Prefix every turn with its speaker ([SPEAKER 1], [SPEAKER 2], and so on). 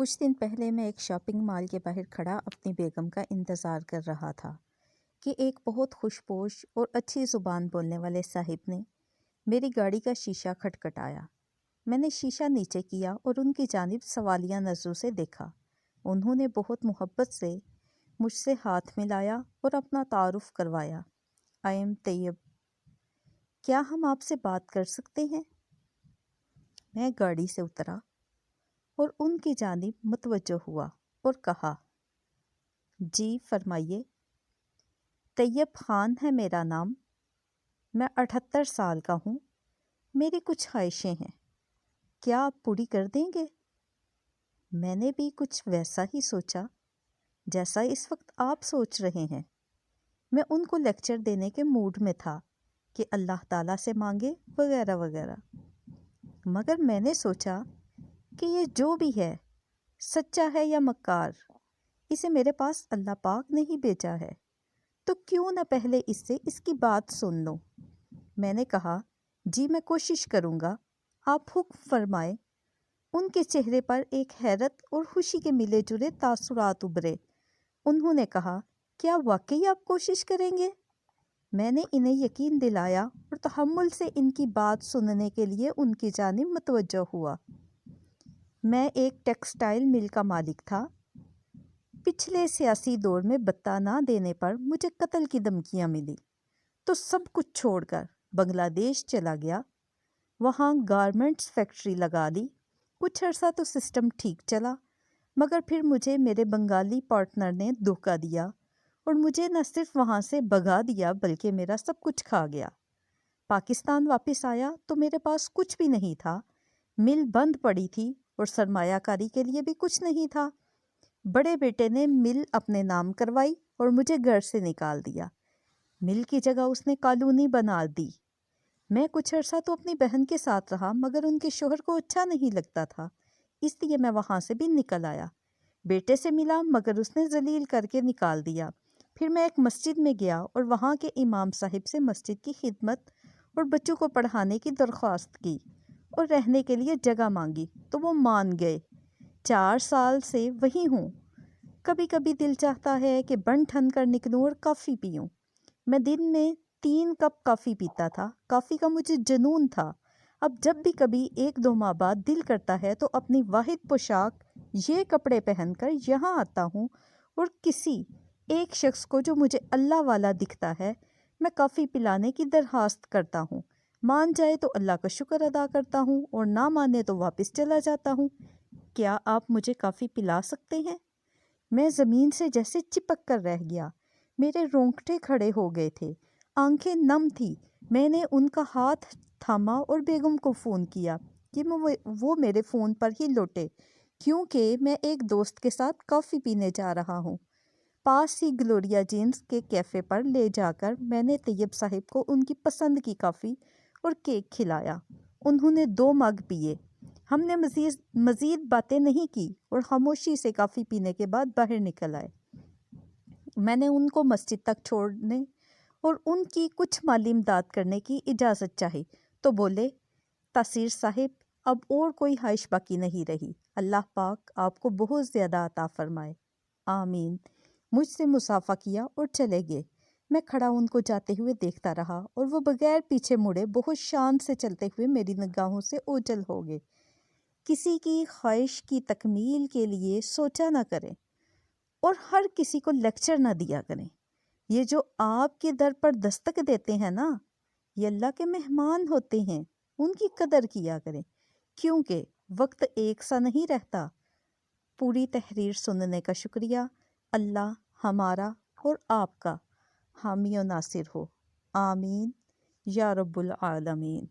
[SPEAKER 1] کچھ دن پہلے میں ایک شاپنگ مال کے باہر کھڑا اپنی بیگم کا انتظار کر رہا تھا کہ ایک بہت خوش پوش اور اچھی زبان بولنے والے صاحب نے میری گاڑی کا شیشہ کھٹکھٹایا۔ میں نے شیشہ نیچے کیا اور ان کی جانب سوالیہ نظروں سے دیکھا۔ انہوں نے بہت محبت سے مجھ سے ہاتھ ملایا اور اپنا تعارف کروایا۔ آئی ایم طیب، کیا ہم آپ سے بات کر سکتے ہیں؟ میں گاڑی سے اترا اور ان کی جانب متوجہ ہوا اور کہا، جی فرمائیے۔ طیب خان ہے میرا نام، میں 78 سال کا ہوں۔ میری کچھ خواہشیں ہیں، کیا آپ پوری کر دیں گے؟ میں نے بھی کچھ ویسا ہی سوچا جیسا اس وقت آپ سوچ رہے ہیں۔ میں ان کو لیکچر دینے کے موڈ میں تھا کہ اللہ تعالیٰ سے مانگے وغیرہ وغیرہ، مگر میں نے سوچا کہ یہ جو بھی ہے سچا ہے یا مکار، اسے میرے پاس اللہ پاک نے ہی بھیجا ہے، تو کیوں نہ پہلے اس سے اس کی بات سن لوں۔ میں نے کہا، جی میں کوشش کروں گا، آپ حکم فرمائیں۔ ان کے چہرے پر ایک حیرت اور خوشی کے ملے جلے تاثرات ابھرے۔ انہوں نے کہا، کیا واقعی آپ کوشش کریں گے؟ میں نے انہیں یقین دلایا اور تحمل سے ان کی بات سننے کے لیے ان کی جانب متوجہ ہوا۔ میں ایک ٹیکسٹائل مل کا مالک تھا۔ پچھلے سیاسی دور میں بتہ نہ دینے پر مجھے قتل کی دھمکیاں ملی، تو سب کچھ چھوڑ کر بنگلہ دیش چلا گیا۔ وہاں گارمنٹس فیکٹری لگا لی۔ کچھ عرصہ تو سسٹم ٹھیک چلا، مگر پھر مجھے میرے بنگالی پارٹنر نے دھوکہ دیا اور مجھے نہ صرف وہاں سے بھگا دیا بلکہ میرا سب کچھ کھا گیا۔ پاکستان واپس آیا تو میرے پاس کچھ بھی نہیں تھا، مل بند پڑی تھی اور سرمایہ کاری کے لیے بھی کچھ نہیں تھا۔ بڑے بیٹے نے مل اپنے نام کروائی اور مجھے گھر سے نکال دیا۔ مل کی جگہ اس نے کالونی بنا دی۔ میں کچھ عرصہ تو اپنی بہن کے ساتھ رہا، مگر ان کے شوہر کو اچھا نہیں لگتا تھا، اس لیے میں وہاں سے بھی نکل آیا۔ بیٹے سے ملا مگر اس نے ذلیل کر کے نکال دیا۔ پھر میں ایک مسجد میں گیا اور وہاں کے امام صاحب سے مسجد کی خدمت اور بچوں کو پڑھانے کی درخواست کی اور رہنے کے لیے جگہ مانگی تو وہ مان گئے۔ 4 سال سے وہی ہوں۔ کبھی کبھی دل چاہتا ہے کہ بن ٹھن کر نکلوں اور کافی پیوں۔ میں دن میں 3 کپ کافی پیتا تھا۔ کافی کا مجھے جنون تھا۔ اب جب بھی کبھی 1-2 ماہ بعد دل کرتا ہے تو اپنی واحد پوشاک یہ کپڑے پہن کر یہاں آتا ہوں اور کسی ایک شخص کو جو مجھے اللہ والا دکھتا ہے میں کافی پلانے کی درخواست کرتا ہوں۔ مان جائے تو اللہ کا شکر ادا کرتا ہوں اور نہ مانے تو واپس چلا جاتا ہوں۔ کیا آپ مجھے کافی پلا سکتے ہیں؟ میں زمین سے جیسے چپک کر رہ گیا۔ میرے رونگٹے کھڑے ہو گئے تھے، آنکھیں نم تھی۔ میں نے ان کا ہاتھ تھاما اور بیگم کو فون کیا کہ وہ میرے فون پر ہی لوٹے، کیونکہ میں ایک دوست کے ساتھ کافی پینے جا رہا ہوں۔ پاس ہی گلوریا جینز کے کیفے پر لے جا کر میں نے طیب صاحب کو ان کی پسند کی کافی اور کیک کھلایا۔ انہوں نے 2 مگ پیے۔ ہم نے مزید باتیں نہیں کی اور خاموشی سے کافی پینے کے بعد باہر نکل آئے۔ میں نے ان کو مسجد تک چھوڑنے اور ان کی کچھ مالی امداد کرنے کی اجازت چاہی تو بولے، تاثیر صاحب اب اور کوئی خواہش باقی نہیں رہی، اللہ پاک آپ کو بہت زیادہ عطا فرمائے، آمین۔ مجھ سے مصافحہ کیا اور چلے گئے۔ میں کھڑا ان کو جاتے ہوئے دیکھتا رہا اور وہ بغیر پیچھے مڑے بہت شان سے چلتے ہوئے میری نگاہوں سے اوجھل ہو گئے۔ کسی کی خواہش کی تکمیل کے لیے سوچا نہ کریں اور ہر کسی کو لیکچر نہ دیا کریں۔ یہ جو آپ کے در پر دستک دیتے ہیں نا، یہ اللہ کے مہمان ہوتے ہیں، ان کی قدر کیا کریں، کیونکہ وقت ایک سا نہیں رہتا۔ پوری تحریر سننے کا شکریہ۔ اللہ ہمارا اور آپ کا حامی و ناصر ہو، آمین یا رب العالمین۔